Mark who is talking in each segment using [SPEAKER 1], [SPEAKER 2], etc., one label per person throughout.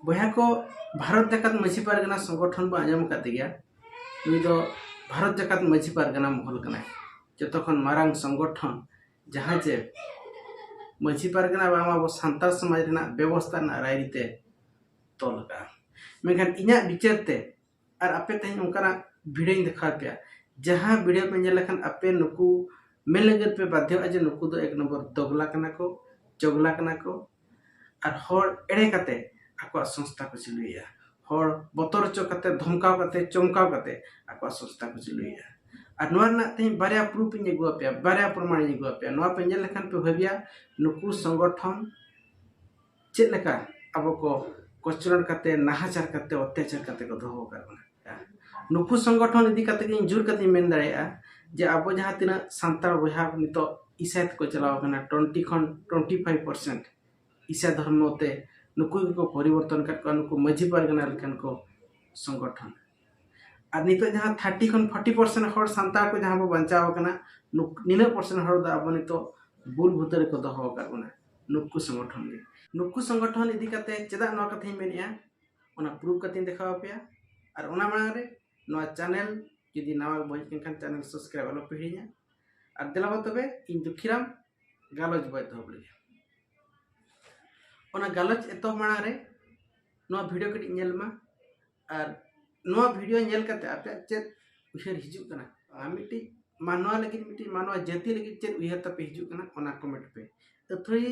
[SPEAKER 1] बया को भारत जाकात माझी पारगना संगठन बो आंजम काते गया नुई दो भारत जाकात माझी पारगना महल कना जतखन मारांग संगठन जहां जे माझी पारगना बामा बो सांताल समाज रना व्यवस्था ना रायरीते तोल का मेखान इना विचारते और आपे तहन उनकाना वीडियो देखा पे जहां वीडियो पे नेल लखन आपे नुकु मेन लगत पे बाध्य अजे नुकु दो एक नंबर दोगला कना को चोगला कना को और हर एड़े काते आको संस्था को चलुया हर बतर चो काते धमकाव काते चमकाव काते आको संस्था को चलुया और नोरना तेन बारिया प्रूफ इन गुआ पे बारिया प्रमाण इन गुआ पे नोआ पे नेल लखन पे हबिया नुकु संगठन चेक लेका अब को कचरण काते नाहाचार काते अत्याचार काते को दोहो करना नुकु संगठन इदी काते के जुर काते मेन दाड़ेया जे अब जहां तिना सांताल बहा नितो इसात को चलाव कना 20 खन 25% ईसा धर्मते नुकु को परिवर्तन कर नुकु माझी पारगना लेखन को संगठन और नितो जहां 30 खन 40% हर सांताल को जहां बचाव कना निना परसेंट हर दा अब नितो बुल भुतर को दोहो करना नुकु संगठन इदी काते चेदा नो कथि मेनिया ओना प्रूफ कथि देखाव पे और ओना मांग रे नो चैनल यदि नवा बज केन चैनल सब्सक्राइब आलो पिहिया और देलाबो तबे इन दुखिराम गालोज बय तो बले ओना गालोज एतो मांग रे नो वीडियो कटी नेल मा और नो वीडियो नेल काते आपे चेत उहेर हिजु कना मिटी मानवा लगी मिटी मानवा जाति लगी चेत उहेर तपे हिजु कना ओना कमेंट पे तो थोड़ी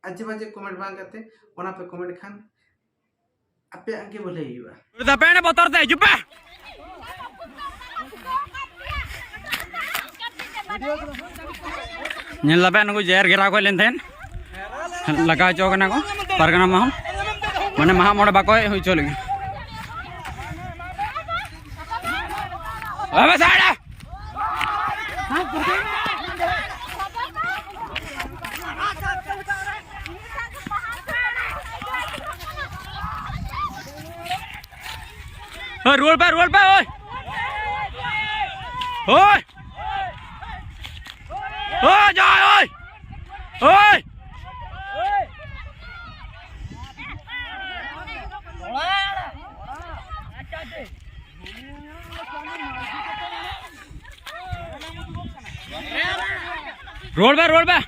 [SPEAKER 1] आजे बाजे कमेंट बांग काते ओना पे कमेंट खान आपे आगे बोले हिवा
[SPEAKER 2] दा पेने बतर दे जुपे नेल लाबे नको जेर घेरा को लेन थेन लगा चो कना को पारगना महल माने महा मोड़ बाको होई चो लगी अबे साड़ा रोल पे ओए ओए ओ जा ओए ओए रोल पे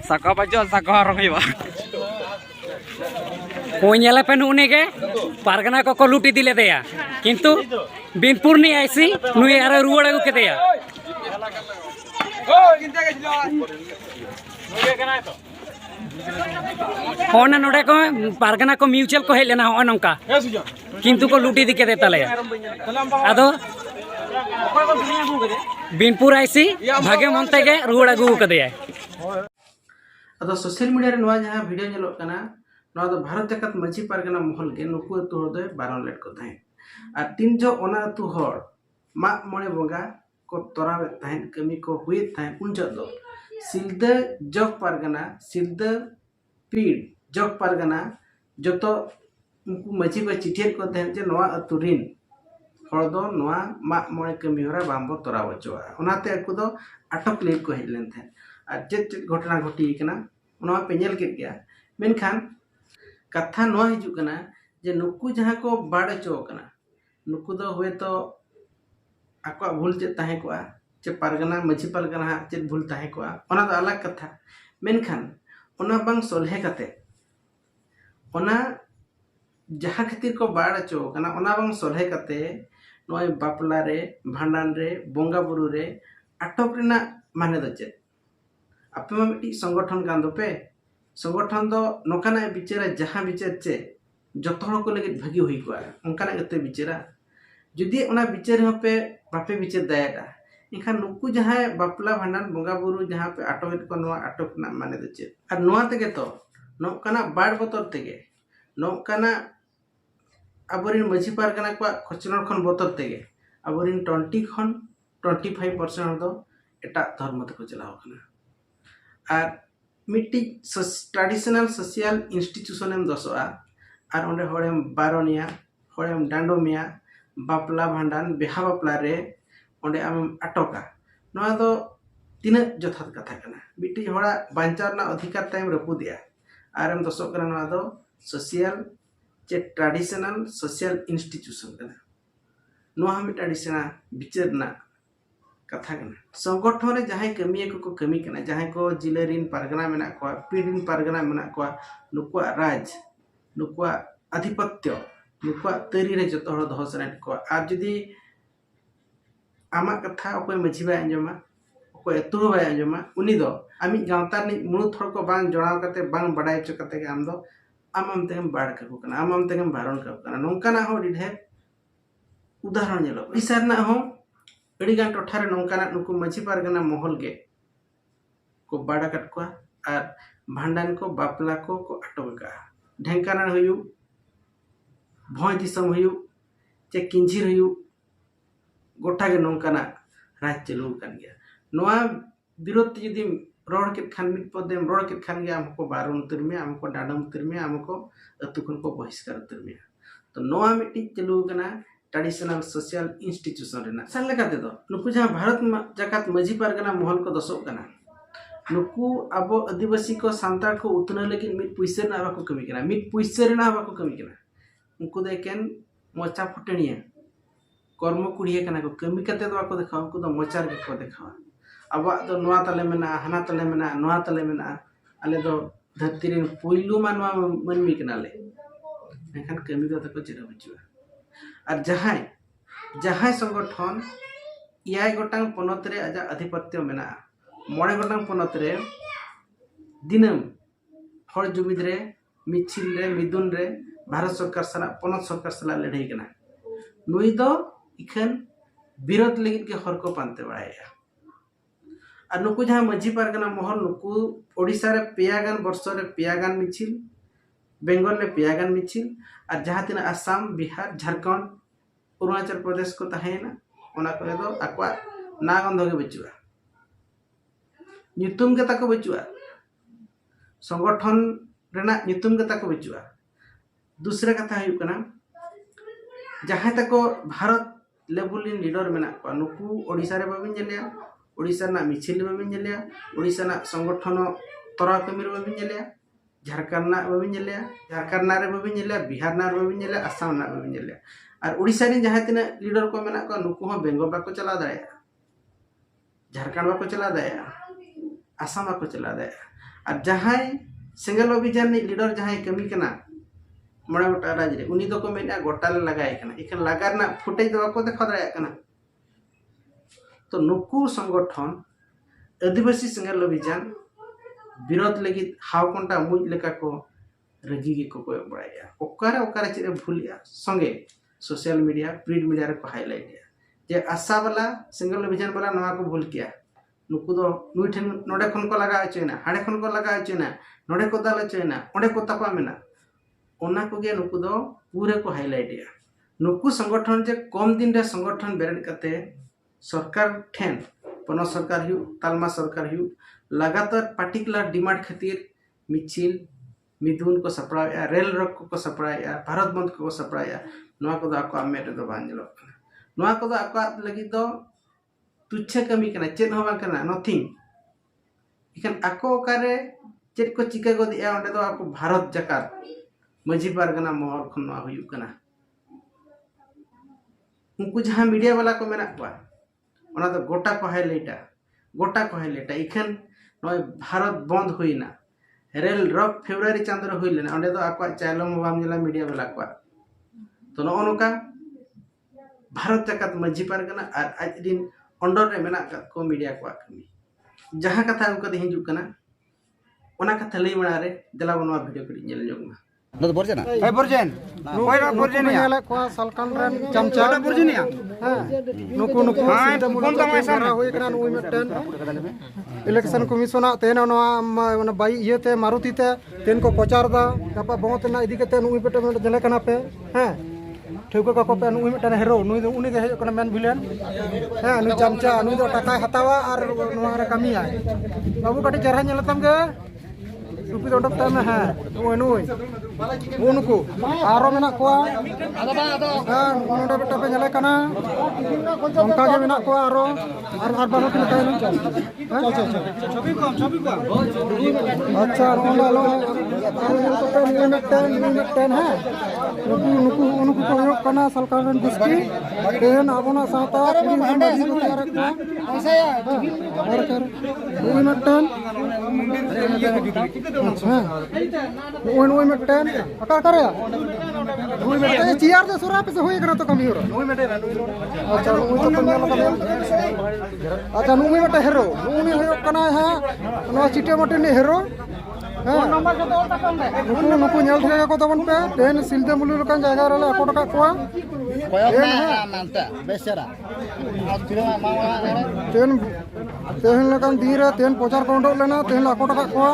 [SPEAKER 2] सका बजल सका रखिबा कोइनेला पे नुने के पारगना को लूटी दिले देया किंतु बिनपुर नहीं आईसी नुई आरे रुवड़ अगु केतेया होना नोडे को पारगना को म्यूचुअल को हेलेना हो नंका किंतु को लूटी दी केते तले आदो बिनपुर आईसी भागे मनते के रुवड़ अगु कदेया
[SPEAKER 1] अदो सोशल मीडिया रे नवा जहां वीडियो नेलो कना नवा दो भारत जाकात माझी पारगना महल के नुकु तो दो बारन लेट को थाए और तीन जो ओना तु हर मा मणे बंगा को तोरावे थाए कमी को हुई थाए उन जो दो सिलदा जग पारगना सिलदा पीड़ जग पारगना जो तो उनको माझी को चिठिर को थाए जे नवा अतुरिन हर दो नवा मा मणे कमी होरा बांबो तोराव चोआ ओनाते को दो अटक लेट को हेलेन थाए और चेत घटना घटी कना ओना पे नेल के गया मेनखान कथा नो हिजु कना जे नुकु जहां को बाड़ चो कना नुकु दो हुए तो आको भूल चे ताहे को चे पारगना माझी पारगना चे भूल ताहे को ओना दो अलग कथा मेनखान ओना बांग सोलहे कते ओना जहां खातिर को बाड़ चो कना ओना बांग सोलहे कते नोय बापला रे भांडान रे बोंगा बुरु रे अटक रेना माने दो चे आपे मा मिटी संगठन कान दो पे संगठन दो नोकाना बिचारा जहां बिचार चे जतो हर को लगे भागी हुई को उनकाना गते बिचारा जुदी ओना बिचार हो पे बापे बिचार दायटा इनखान नुकु जहां बापला भांडान बोंगा बुरु जहां पे अटक को नोआ अटक ना माने दो चे और नोआ तेगे तो नोकाना बाड़ बतर तेगे नोकाना अबरिन माझी पारगना को खचनर खन बतर तेगे अबरिन 20 खन 25% दो एटा धर्म तक चलाव कना और मिट्टी ट्रेडिशनल सोशल इंस्टीट्यूशन एम दसोआ और ओंडे होड़ेम बारोनिया होड़ेम डांडोमिया बापला भांडान बिहा बापला रे ओंडे आम अटका नोआ दो तीना जथात कथा कना मिट्टी होड़ा बांचाव ना अधिकार टाइम रपुदिया आरम दसोक कना नोआ दो सोशल चे ट्रेडिशनल सोशल इंस्टीट्यूशन कना नोआ हम ट्रेडिशनल विचार ना कथा कना संगठन रे जहां कमी को कमी कना जहां को जिले रिन पारगना मेना को पीड़िन पारगना मेना को नुकुआ राज नुकुआ आधिपत्य नुकुआ तरी रे जतो हड़ दहो सने को आ जदी आमा कथा ओको मझी बाय अंजमा ओको एतु बाय अंजमा उनी दो आमी गांवता नि मुनु थोड़ को बांग जणाव कते बांग बडाय च कते आम दो आम तेम बाड़ को कना आम तेम बारण को कना नोंका ना हो डिढे उदाहरण नेलो इसार ना हो अड़ी गान टोठारे नोंकाना नुकु मझी पारगना महल गे को बाड़ा कट को और भांडान को बापला को अटका ढेंकाना हुयु भोय दिसम हुयु चे किंझिर हुयु गोटा गे नोंकाना राज चलू कान गया नोआ विरोध यदि रोड के खान मिट पदेम रोड के खान गया हमको बारण उतर में हमको डाडम उतर में हमको अतुकन को बहिष्कार उतर में तो नोआ मिट्टी चलू कना ट्रेडिशनल सोशल इंस्टीट्यूशन रेना सन लेकाते दो नुकु जहां भारत जकात मझी पारगना महल को दसोक कना नुकु अब आदिवासी को सांतार को उतना लेकिन मिट पुइसे ना बाको कमी कना मिट पुइसे रेना बाको कमी कना उनको देकेन मोचा फुटनिया कर्म कुड़िए कना को कमी कते दो बाको देखाओ उनको दो मोचार के को देखाओ अब दो नोआ तले मेना हना तले मेना नोआ तले मेना आले दो धरती रे पुइलु मानवा मनमी कना ले एखान कमी दो तको चिरा बचुआ और जहां संगठन इयाय गोटांग पनत रे आजा अधिपत्य मेना मोड़े गोटांग पनत रे दिनम हर जुमिद रे मिছিল रे मिदुन रे भारत सरकार सला पनत सरकार सला लड़ाई कना नुई दो इखन विरोध लगित के हर को पानते बड़ाया और नुकु जहां मझी पारगना महल नुकु ओडिसा रे पेयागान वर्ष रे पेयागान मिছিল बेंगल रे पेयागान मिছিল और जहां तीन आसाम बिहार झारखंड अरुणाचल प्रदेश को तहेना ओना करे दो आक्वा नागंध के बचुआ नितुम के ताको बचुआ संगठन रेना नितुम के ताको बचुआ दूसरा कथा हुई कना जहां तको भारत लेवल इन लीडर मेना को नुकु ओडिसा रे बाबिन जलिया ओडिसा ना मिছিল बाबिन जलिया ओडिसा ना संगठन तरा कमिर बाबिन जलिया झारखंड ना बाबिन जलिया झारखंड ना रे बाबिन जलिया बिहार ना बाबिन जलिया आसाम ना बाबिन जलिया और ओडिसा रे जहां तीना लीडर को मेना को नुकु हो बेंगल बाको चला दाया झारखंड बाको चला दाया आसाम बाको चला दाया और जहां सिंगल अभियान लीडर जहां कमी कना मोड़ा गोटा राज रे उनी दो को मेना गोटा ले लगाय कना इखन लगा ना फुटेज दो को देखा दाया कना तो नुकु संगठन आदिवासी सिंगल अभियान विरोध लगी हाव कोंटा मुज लेका को रगी को बड़ाया ओकारे चेरे भूलिया संगे सोशल मीडिया प्रिंट मीडिया रे को हाईलाइट जे आशा वाला सिंगल अभियान वाला नवा को भूल किया नुकु दो नुई ठन नोडे खन को लगा चेना हाडे खन को लगा चेना नोडे को दाल चेना ओडे को तपा मेना ओना को गे नुकु दो पूरे को हाईलाइट या नुकु संगठन जे कम दिन रे संगठन बेरेड कते सरकार ठेन पन सरकार हिउ तालमा सरकार हिउ लगातार पार्टिकुलर डिमांड खातिर मिছিল मिदुन को सपड़ाया रेल रोक को सपड़ाया भारत बंद को सपड़ाया नवा को आको आमेट दो बांजलो नवा को आको लगी दो तुच्छ कमी कना चेत हो कना नथिंग इखन आको ओकारे चेत को चिका को दिया ओंडे दो आको भारत जकात मझी पारगना महल खन नवा हुयु कना उनको जहां मीडिया वाला को मेना को ओना तो गोटा को हाईलाइटा इखन नय भारत बंद हुईना रेल रॉक फेब्रुआरी चांद रे हुई लेना ओंडे दो आको चाइलम बाम जला मीडिया वाला को तो नो नोका भारत जकात मझी पारगना और आज दिन अंडर रे मेना को मीडिया को कमी जहां कथा उनका हिजु कना ओना कथा लई मणा रे दला बनवा वीडियो कडी नेल जोगमा
[SPEAKER 3] नो तो बरजेना ए बरजेन कोइरा बरजेनिया
[SPEAKER 4] नेला को सलकन रन चमचा
[SPEAKER 3] बरजेनिया
[SPEAKER 4] नुकु कोन तमाय सारा होय कना नुई मिटन इलेक्शन कमिशन तेन नवा बाई इयते मारुति ते तेन को प्रचार दा गपा बहुत ना इदी कते नुई पेटे में जले कना पे हैं ठेको का को पे नुई मिटन हेरो नुई उनी के हे कना मेन विलेन हैं नु चमचा नु दो टाका हतावा और नवा रे कमी आय बाबू कटी चरहा नेलतम गे टुपी उडक तय में है नुई उनको आरो मेना कोआ नोडे बेटा पे नेले कना उनका के मेना कोआ आरो आर बानो के तय न अच्छा ओला लो मिट्टन है नुकु उनको को होक कना सरकार रन गुस्ती तेन आबोना साता माजी को तैयार को ऐसा या और कर मिट्टन अच्छा ओन मिट्टन अका करे नुई मिट्टन चियार दे सुरा पे से होई कना तो कमी हो नुई मिट्टन अच्छा नुई तो कमी लगा अच्छा नुई मिट्टन हेरो नुई होक कना है नो चिटे मोटे ने हेरो नुकु नेल ठेगा को तबन पे तेन सिलदे मुलु लकान जायगा रे एको टका कोआ तेन तेन लकान दीरे तेन प्रचार को उडक लेना तेन एको टका कोआ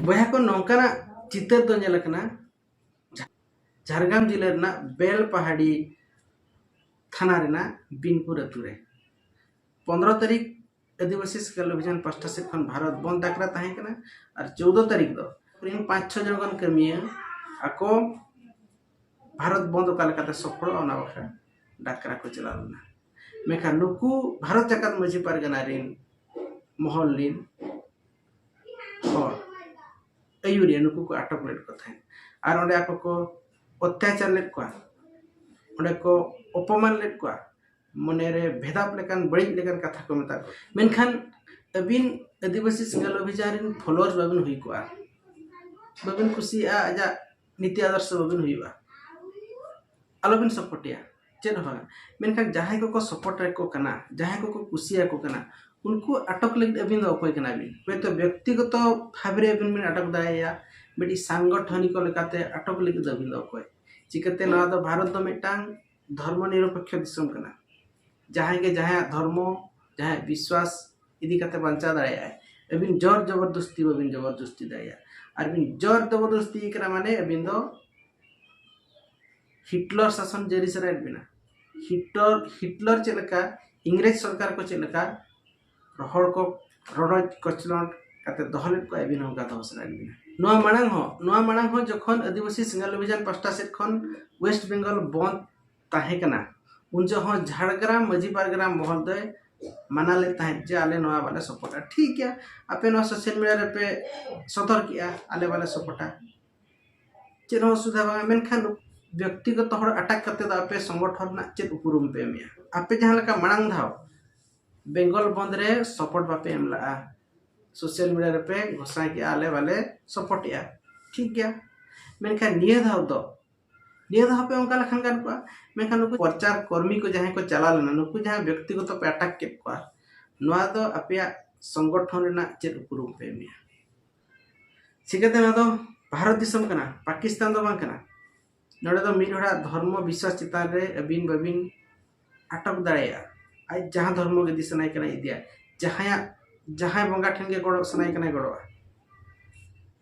[SPEAKER 1] बया को नौकाना चितर तो नेलकना झारग्राम जिले रेना बेल पहाड़ी थाना रेना बिनपुर अतुरे 15 तारीख आदिवासी शिकार अभियान पास्टा से भारत बंद डाकरा तहें कना और 14 तारीख दो 5-6 जन गन कमिया आको भारत बंद का सफल ओना बखरा डाकरा को चलाना मेखा नुकु भारत जाकत मजी पारगना रिन महल लिन और अयुरिया नुकु को अटक लेट को थाए और ओंडे आको को अत्याचार लेट को ओंडे को अपमान लेट को मने रे भेदाप लेकान बड़ी लेकान कथा को मता मेनखान अबिन आदिवासी सिंगल अभियान फॉलोअर्स बाबिन हुई को बाबिन खुशी आजा नीति आदर्श बाबिन हुईवा आलोबिन सपोर्टिया चेन हो मेनखान जहां को सपोर्ट रे को कना जहां को खुशिया को कना उनको अटक लगे अबिन दो कोई कना बिन वे तो व्यक्तिगत भाबरे अबिन बिन अटक दाया बेटी सांगठनिक लेकाते अटक लगे अबिन दो कोई चिकते ना तो भारत दो मिटांग धर्मनिरपेक्ष दिसम कना जहां के जहां धर्म जहां विश्वास इदी कते बंचा दाया अबिन जोर जबरदस्ती अबिन जबरदस्ती दाया और बिन जोर जबरदस्ती करा माने अबिन दो हिटलर शासन जरी से राइट बिना हिटलर चलका इंग्रेज सरकार को चलका रहड़ को रडज कचलट कते दहलेट को अबिन होगा तो से राइट बिना नोआ मांग हो जखन आदिवासी सिंगल अभियान पास्टा सेट खन वेस्ट बंगाल बंद ताहे कना उन जो झाड़ग्राम मजी पारग्राम महोदय माना लेता है जे आले नवा वाले सपोर्टा ठीक है आपे नो सोशल मीडिया रे पे सतर्क किया आले वाले सपोर्टा चेनो सुधा बा मेनखान व्यक्तिगत हर अटैक करते तो आपे संगठन ना चेत उपरुम पे मिया आपे जहां लका मांग धाव बेंगल बंद रे सपोर्ट बापे एमला सोशल मीडिया रे पे घोषणा किया आले वाले सपोर्ट या ठीक है मेनखान निये धाव दो निये धाव पे उनका लखन गान को मेखान नुकु प्रचार कर्मी को जहां को चला लेना नुकु जहां व्यक्तिगत पे अटैक के को नवा दो अपिया संगठन रेना चेत उपरुम पे मिया सिकते ना दो भारत दिसम कना पाकिस्तान दो बां कना नोडे दो मिडोड़ा धर्म विश्वास चितान रे अबिन बबिन अटक दाड़ेया आज जहां धर्म के दिसनाय कना इदिया जहां बंगा ठन के गड़ो सनाय कना गड़ो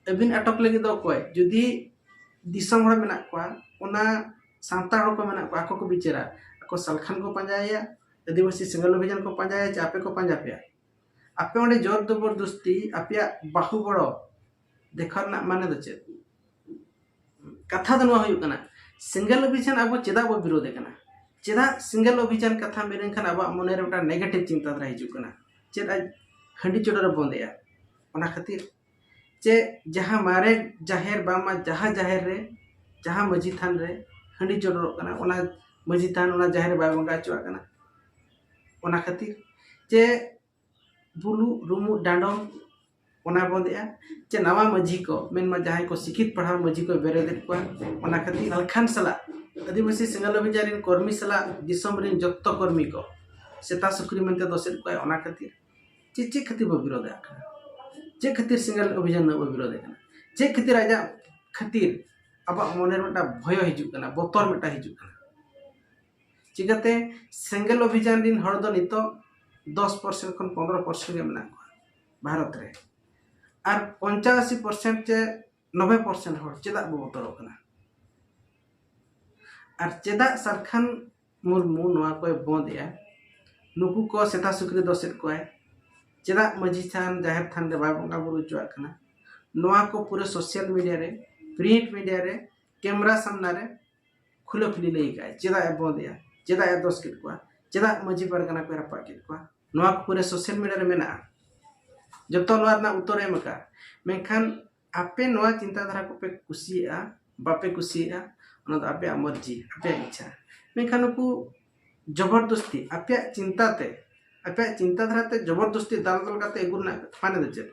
[SPEAKER 1] अबिन अटक लगी दो कोय जुदी दिसम हड़ मेना कोआ ओना सांताड़ को मेना को आको को बिचरा आको सलखान को पंजाया आदिवासी सिंगल अभियान को पंजाया चापे को पंजा पे आपे ओंडे जोर जबरदस्ती आपिया बाहु बड़ो देखर ना माने दो चेत कथा दो हुई कना सिंगल अभियान अब चेदा बो विरोध कना चेदा सिंगल अभियान कथा मेरे खान अब मने रे नेगेटिव चिंता धारा हिजु कना चेद आज हंडी चोडर बंदेया ओना खातिर चे जहां मारे जाहेर बामा जहां जाहेर रे जहां मजी थान रे हंडी चोडर कना ओना मजी थान ओना जाहेर बाय बंगा चुआ कना ओना खातिर चे बुलु रुमु डांडम ओना बंदेया चे नवा मजी को मेनमा जहां को शिक्षित पढ़ा मजी को बेरे दे को ओना खातिर अलखान सला आदिवासी सिंगल अभियान कर्मी सला दिसम रिन जत्त कर्मी को सेता सुक्री मनते दसेत को ओना खातिर चे खातिर विरोध आखना चे खातिर सिंगल अभियान न विरोध है चे खातिर आजा खातिर अब मन भय हिजुना बतर मेटा हिजुना चिकाते सिंगल अभियान दिन हर दो नित 10% खन 15% के मना भारत रे और 85% चे 90% हर चेदा बतर कना और चेदा सरखान मुर्मू नवा को बंद या नुकु को सेता सुक्री दोसेट को चेदा मजी थान जाहिर थान रे बाय बंगा बुरु चुआ कना नोआ को पूरे सोशल मीडिया रे प्रिंट मीडिया रे कैमरा सामना रे खुले खुली लई का चेदा ए बोदिया चेदा ए दोस किट को चेदा मजी परगना को रपा किट को नोआ को पूरे सोशल मीडिया रे मेना जतो नोआ ना उत्तर एम का मेखान आपे नोआ चिंता धारा को पे कुसिया बापे कुसिया ओना द आपे मर्जी आपे इच्छा मेखान को जबरदस्ती आपे चिंता धारा ते जबरदस्ती दाल दल काते एगुना माने दे चेद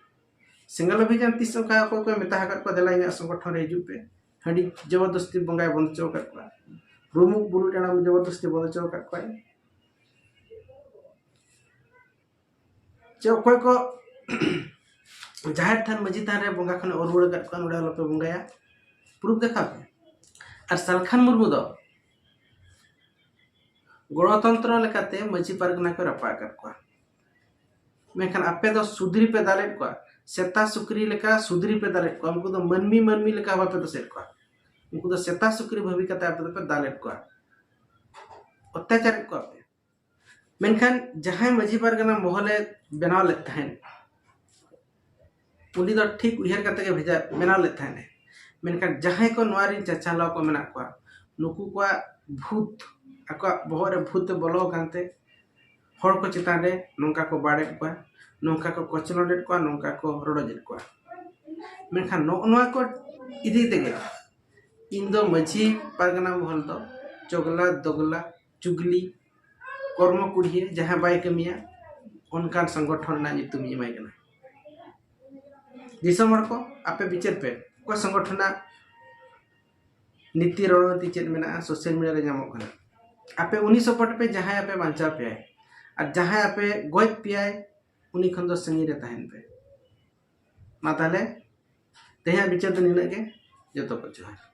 [SPEAKER 1] सिंगल अभियान तीस का को मेता हकर को देला इन संगठन रे हिजु पे हडी जबरदस्ती बंगाय बंद चो कर को रुमु बुरु टाणा जबरदस्ती बंद चो कर को जो कोई को जाहिर थान मजी थान रे बंगा खन और रुड़ कर को उड़ा लपे बंगाया प्रूफ देखा पे और सालखान मुर्मु दो गणतंत्र लेकाते मजी पारगना को रपा कर को मेखान आपे दो सुधरी पे दाले को सेता सुक्री लेका सुधरी पे दाले को उनको तो मनमी लेका बापे तो सेट को उनको तो सेता सुक्री भवी कते आपे तो दाले को अत्याचार को आपे मेखान जहां मजी पारगना मोहले बनाव ले तहन उनी तो ठीक उहर कते के भेजा बनाव ले तहन मेखान जहां को नवारी चचाला को मेना को नुकु को भूत आको बहरे भूत बोलो कांते हर को चितान रे नोंका को बाड़े को नोंका को कचलोडेट को नोंका को रोडोजेट को मेखान नोआ को इदी तेगे इन दो मजी पारगना महल दो चोगला दोगला चुगली कर्म कुड़िए जहां बाय कमिया उनकान संगठन ना नितुम इमाय कना दिसमर को आपे विचार पे को संगठन नीति रणनीति चेत मेना सोशल मीडिया रे जामो कना आपे उनी सपोर्ट पे जहां आपे बांचा पे और जहां आपे गोज पे उनी खन दो संगी रे तहन पे मा ताले तेहा विचार तो निना के जतो को जोहार।